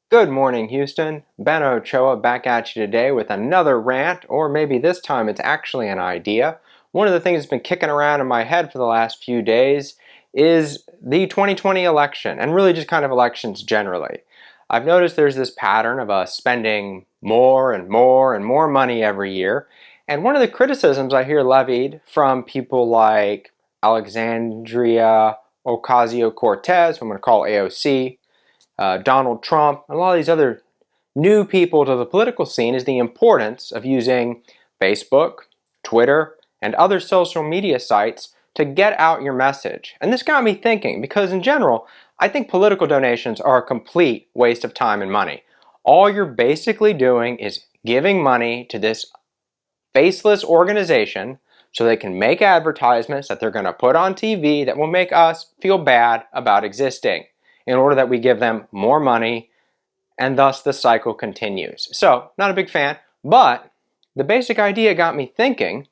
Good morning, Houston. Ben Ochoa back at you today with another rant, or maybe this time it's actually an idea. One of the things that's been kicking around in my head for the last few days is the 2020 election, and really just kind of elections generally. I've noticed there's this pattern of us spending more and more and more money every year, and one of the criticisms I hear levied from people like Alexandria Ocasio-Cortez, who I'm going to call AOC, Donald Trump, and a lot of these other new people to the political scene is the importance of using Facebook, Twitter, and other social media sites to get out your message. And this got me thinking, because in general, I think political donations are a complete waste of time and money. All you're basically doing is giving money to this faceless organization so they can make advertisements that they're going to put on TV that will make us feel bad about existing in order that we give them more money, and thus the cycle continues. So, not a big fan, but the basic idea got me thinking.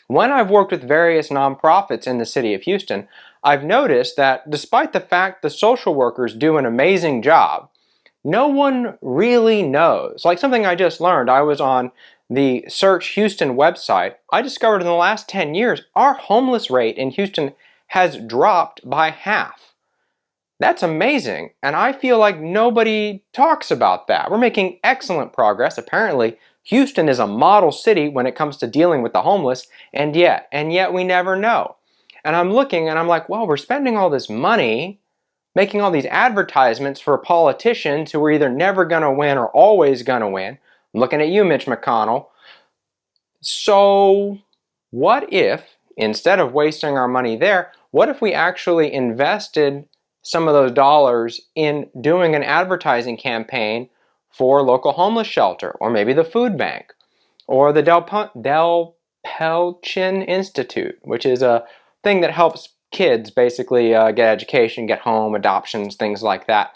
When I've worked with various nonprofits in the city of Houston, I've noticed that despite the fact the social workers do an amazing job, no one really knows. Like something I just learned, I was on the Search Houston website. I discovered in the last 10 years, our homeless rate in Houston has dropped by half. That's amazing, and I feel like nobody talks about that. We're making excellent progress. Apparently, Houston is a model city when it comes to dealing with the homeless, and yet we never know. And I'm looking and I'm like, well, we're spending all this money making all these advertisements for politicians who are either never going to win or always going to win. I'm looking at you, Mitch McConnell. So what if, instead of wasting our money there, what if we actually invested some of those dollars in doing an advertising campaign for local homeless shelter, or maybe the food bank, or the DePelchin Institute, which is a thing that helps kids basically get education, get home, adoptions, things like that.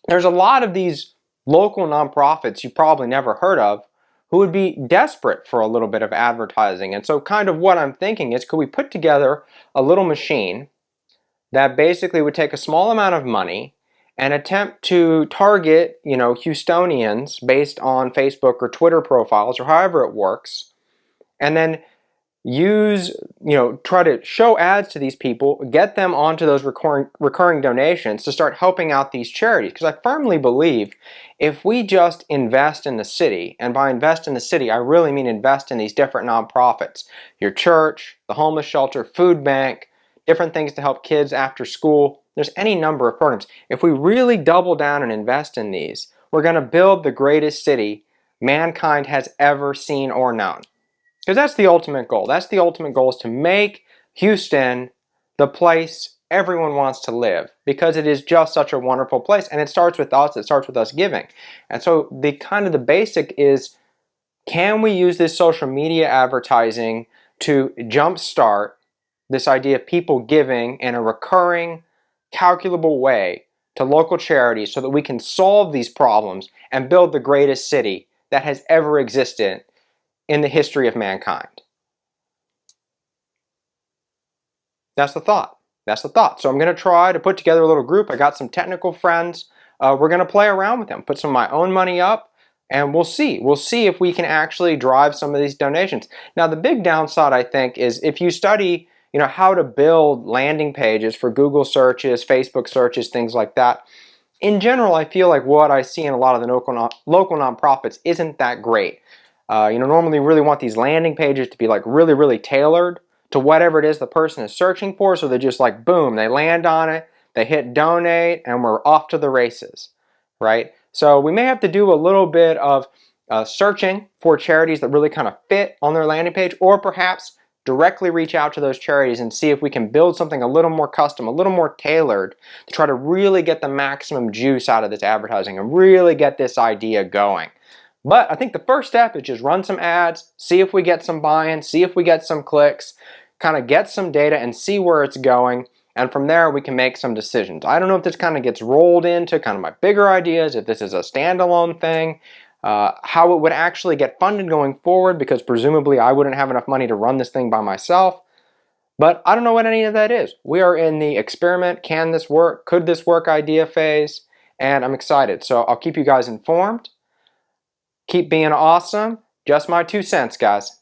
There's a lot of these local nonprofits you probably never heard of who would be desperate for a little bit of advertising. And so kind of what I'm thinking is, could we put together a little machine that basically would take a small amount of money and attempt to target, Houstonians based on Facebook or Twitter profiles or however it works, and then try to show ads to these people, get them onto those recurring donations to start helping out these charities. Because I firmly believe if we just invest in the city, and by invest in the city, I really mean invest in these different nonprofits, your church, the homeless shelter, food bank, different things to help kids after school. There's any number of programs. If we really double down and invest in these, we're going to build the greatest city mankind has ever seen or known. Because that's the ultimate goal. That's the ultimate goal, is to make Houston the place everyone wants to live, because it is just such a wonderful place, and it starts with us. It starts with us giving. And so the basic is, can we use this social media advertising to jumpstart this idea of people giving in a recurring, calculable way to local charities so that we can solve these problems and build the greatest city that has ever existed in the history of mankind? That's the thought. That's the thought. So I'm going to try to put together a little group. I got some technical friends. We're going to play around with them, put some of my own money up, and we'll see. We'll see if we can actually drive some of these donations. Now, the big downside, I think, is if you study how to build landing pages for Google searches, Facebook searches, things like that. In general, I feel like what I see in a lot of the local nonprofits isn't that great. Normally we really want these landing pages to be like really, really tailored to whatever it is the person is searching for. So they're just like, boom, they land on it, they hit donate, and we're off to the races, right? So we may have to do a little bit of searching for charities that really kind of fit on their landing page, or perhaps directly reach out to those charities and see if we can build something a little more custom, a little more tailored, to try to really get the maximum juice out of this advertising and really get this idea going. But I think the first step is just run some ads, see if we get some buy-in, see if we get some clicks, kind of get some data and see where it's going, and from there we can make some decisions. I don't know if this kind of gets rolled into kind of my bigger ideas, if this is a standalone thing, how it would actually get funded going forward, because presumably I wouldn't have enough money to run this thing by myself. But I don't know what any of that is. We are in the experiment, can this work, could this work idea phase, and I'm excited. So I'll keep you guys informed. Keep being awesome. Just my 2 cents, guys.